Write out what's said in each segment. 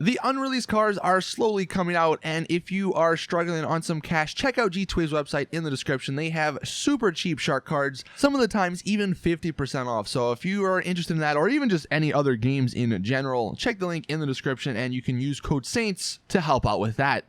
The unreleased cars are slowly coming out, and if you are struggling on some cash, check out G2A's website in the description. They have super cheap shark cards, some of the times even 50% off. So if you are interested in that, or even just any other games in general, check the link in the description and you can use code SAINTS to help out with that.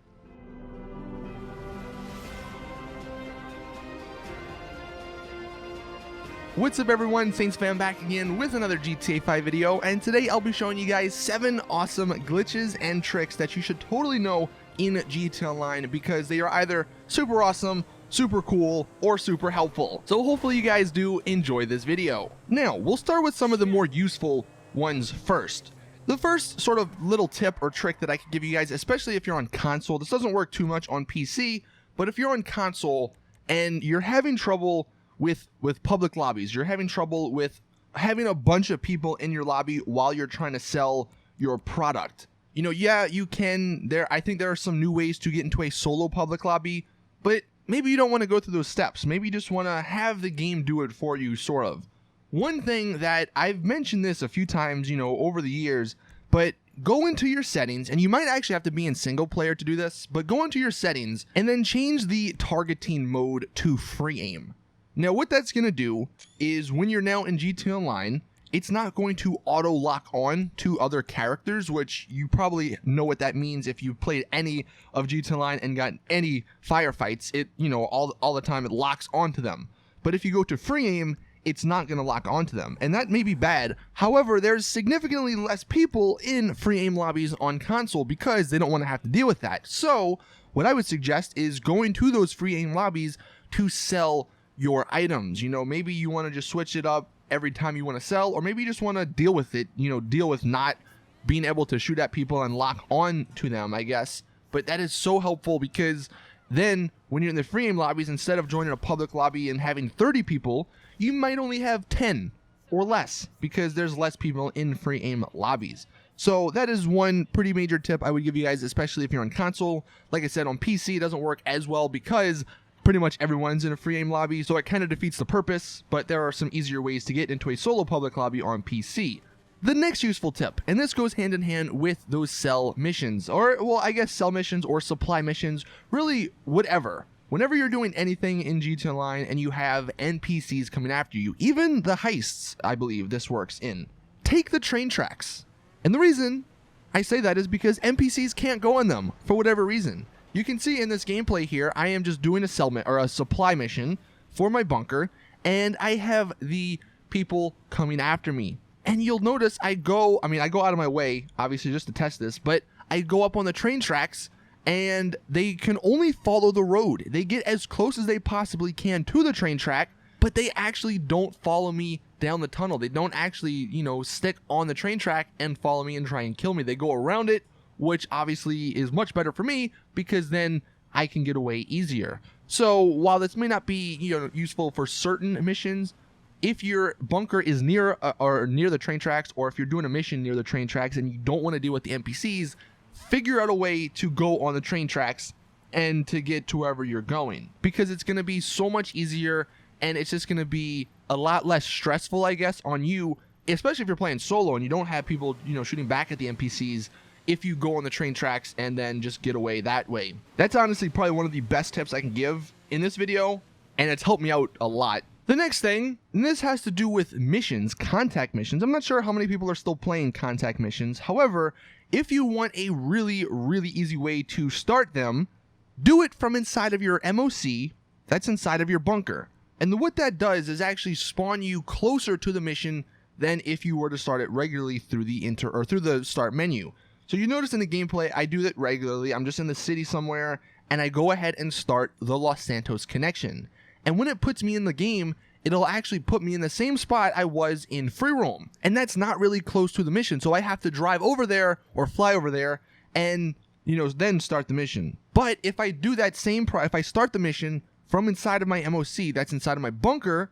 What's up everyone, Saintsfan back again with another GTA 5 video, and today I'll be showing you guys 7 awesome glitches and tricks that you should totally know in GTA Online because they are either super awesome, super cool, or super helpful. So hopefully you guys do enjoy this video. Now, we'll start with some of the more useful ones first. The first sort of little tip or trick that I can give you guys, especially if you're on console, this doesn't work too much on PC, but if you're on console and you're having trouble with public lobbies, you're having trouble with having a bunch of people in your lobby while you're trying to sell your product. You know, yeah, you can, I think there are some new ways to get into a solo public lobby, but maybe you don't want to go through those steps. Maybe you just want to have the game do it for you, sort of. One thing that I've mentioned this a few times, you know, over the years, but go into your settings, and you might actually have to be in single player to do this, but go into your settings and then change the targeting mode to free aim. Now what that's going to do is when you're now in GTA Online, it's not going to auto lock on to other characters, which you probably know what that means if you've played any of GTA Online and got any firefights. It, you know, all the time it locks onto them. But if you go to free aim, it's not going to lock onto them, and that may be bad. However, there's significantly less people in free aim lobbies on console because they don't want to have to deal with that. So what I would suggest is going to those free aim lobbies to sell your items. You know, maybe you want to just switch it up every time you want to sell, or maybe you just want to deal with it, you know, deal with not being able to shoot at people and lock on to them, I guess. But that is so helpful because then when you're in the free aim lobbies, instead of joining a public lobby and having 30 people, you might only have 10 or less because there's less people in free aim lobbies. So that is one pretty major tip I would give you guys, especially if you're on console. Like I said, on PC it doesn't work as well because pretty much everyone's in a free aim lobby, so it kind of defeats the purpose, but there are some easier ways to get into a solo public lobby on PC. The next useful tip, and this goes hand in hand with those sell missions, or, well, I guess sell missions or supply missions, really whatever. Whenever you're doing anything in GTA Online and you have NPCs coming after you, even the heists, I believe this works in, take the train tracks. And the reason I say that is because NPCs can't go on them for whatever reason. You can see in this gameplay here, I am just doing a supply mission for my bunker, and I have the people coming after me. And you'll notice I go out of my way, obviously just to test this, but I go up on the train tracks, and they can only follow the road. They get as close as they possibly can to the train track, but they actually don't follow me down the tunnel. They don't actually, you know, stick on the train track and follow me and try and kill me. They go around it, which obviously is much better for me because then I can get away easier. So while this may not be, you know, useful for certain missions, if your bunker is near the train tracks, or if you're doing a mission near the train tracks and you don't want to deal with the NPCs, figure out a way to go on the train tracks and to get to wherever you're going, because it's going to be so much easier and it's just going to be a lot less stressful, I guess, on you, especially if you're playing solo and you don't have people, you know, shooting back at the NPCs. If you go on the train tracks and then just get away that way. That's honestly probably one of the best tips I can give in this video, and it's helped me out a lot. The next thing, and this has to do with missions, contact missions. I'm not sure how many people are still playing contact missions. However, if you want a really, really easy way to start them, do it from inside of your MOC that's inside of your bunker. And what that does is actually spawn you closer to the mission than if you were to start it regularly through the start menu. So you notice in the gameplay, I do that regularly. I'm just in the city somewhere, and I go ahead and start the Los Santos connection. And when it puts me in the game, it'll actually put me in the same spot I was in free roam. And that's not really close to the mission, so I have to drive over there or fly over there and, you know, then start the mission. But if I do that if I start the mission from inside of my MOC, that's inside of my bunker,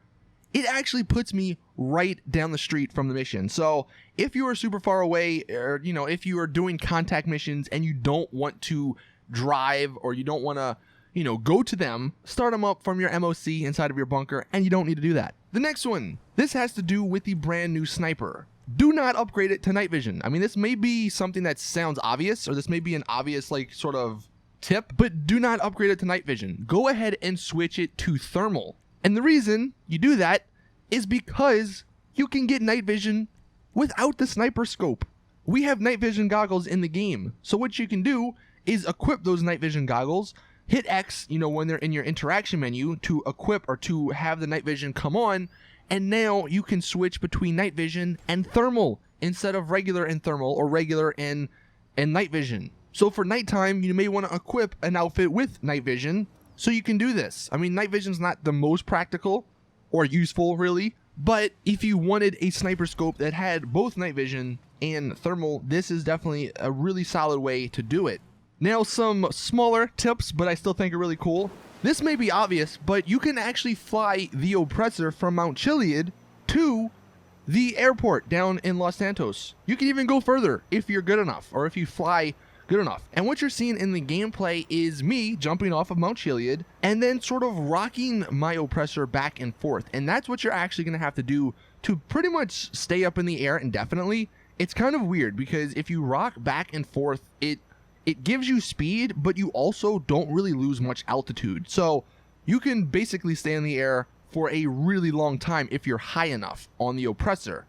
it actually puts me right down the street from the mission. So if you are super far away, or, you know, if you are doing contact missions and you don't want to drive, or you don't want to, you know, go to them, start them up from your MOC inside of your bunker, and you don't need to do that. The next one, this has to do with the brand new sniper. do not upgrade it to night vision. I mean, this may be something that sounds obvious, or this may be an obvious like sort of tip, but do not upgrade it to night vision. Go ahead and switch it to thermal. And the reason you do that is because you can get night vision without the sniper scope. We have night vision goggles in the game. So what you can do is equip those night vision goggles, hit X, when they're in your interaction menu to equip or to have the night vision come on, and now you can switch between night vision and thermal instead of regular and thermal or regular and night vision. So for nighttime, you may want to equip an outfit with night vision so you can do this. I mean, night vision's not the most practical or useful really, but if you wanted a sniper scope that had both night vision and thermal, this is definitely a really solid way to do it. Now some smaller tips, but I still think are really cool. This may be obvious, but you can actually fly the Oppressor from Mount Chiliad to the airport down in Los Santos. You can even go further if you're good enough, or if you fly good enough. And what you're seeing in the gameplay is me jumping off of Mount Chiliad and then sort of rocking my Oppressor back and forth. And that's what you're actually going to have to do to pretty much stay up in the air indefinitely. It's kind of weird because if you rock back and forth, it gives you speed, but you also don't really lose much altitude. So you can basically stay in the air for a really long time if you're high enough on the Oppressor.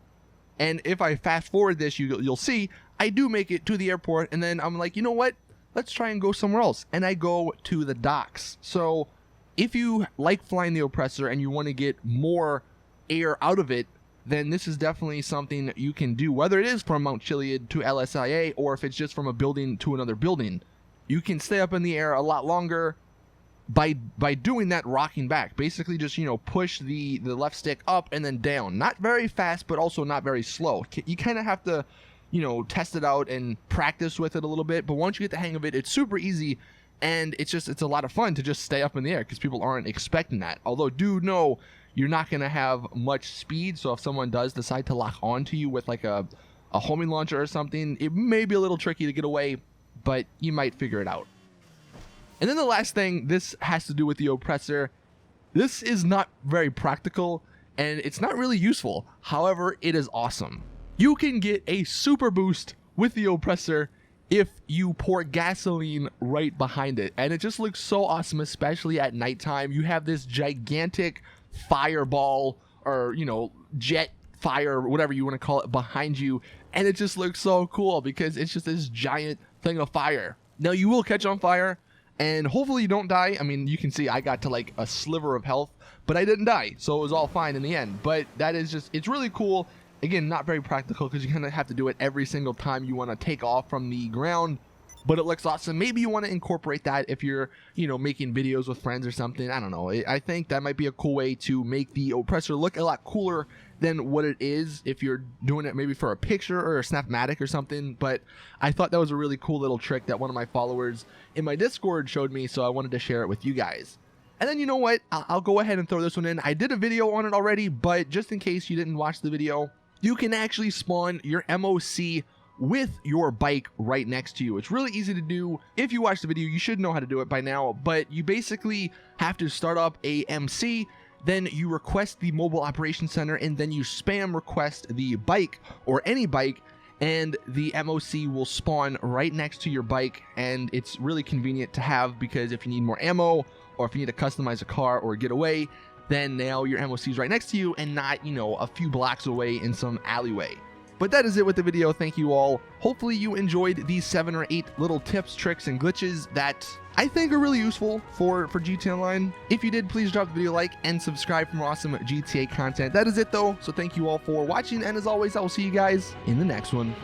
And if I fast forward this, you'll see I do make it to the airport, and then I'm like, you know what? Let's try and go somewhere else. And I go to the docks. So if you like flying the Oppressor and you want to get more air out of it, then this is definitely something you can do, whether it is from Mount Chiliad to LSIA or if it's just from a building to another building. You can stay up in the air a lot longer by doing that rocking back. Basically just, push the left stick up and then down. Not very fast, but also not very slow. You kind of have to, test it out and practice with it a little bit, but once you get the hang of it, it's super easy, and it's a lot of fun to just stay up in the air because people aren't expecting that. Although do know you're not going to have much speed, so if someone does decide to lock onto you with like a homing launcher or something, it may be a little tricky to get away, but you might figure it out. And then the last thing, this has to do with the Oppressor. This is not very practical, and it's not really useful. However, it is awesome. You can get a Superboost with the Oppressor if you pour gasoline right behind it, and it just looks so awesome, especially at nighttime. You have this gigantic fireball or jet fire, whatever you want to call it, behind you, and it just looks so cool because it's just this giant thing of fire. Now you will catch on fire and hopefully you don't die. I mean, you can see I got to like a sliver of health, but I didn't die, so it was all fine in the end. But that is just, it's really cool. Again, not very practical because you kind of have to do it every single time you want to take off from the ground, but it looks awesome. Maybe you want to incorporate that if you're, making videos with friends or something. I don't know. I think that might be a cool way to make the Oppressor look a lot cooler than what it is if you're doing it maybe for a picture or a Snapmatic or something. But I thought that was a really cool little trick that one of my followers in my Discord showed me, so I wanted to share it with you guys. And then you know what? I'll go ahead and throw this one in. I did a video on it already, but just in case you didn't watch the video, you can actually spawn your MOC with your bike right next to you. It's really easy to do. If you watch the video, you should know how to do it by now, but you basically have to start up a MC, then you request the mobile operations center, and then you spam request the bike or any bike, and the MOC will spawn right next to your bike. And it's really convenient to have because if you need more ammo or if you need to customize a car or get away, then now your MOC is right next to you and not, a few blocks away in some alleyway. But that is it with the video. Thank you all. Hopefully you enjoyed these 7 or 8 little tips, tricks, and glitches that I think are really useful for GTA Online. If you did, please drop the video a like and subscribe for more awesome GTA content. That is it though. So thank you all for watching, and as always, I will see you guys in the next one.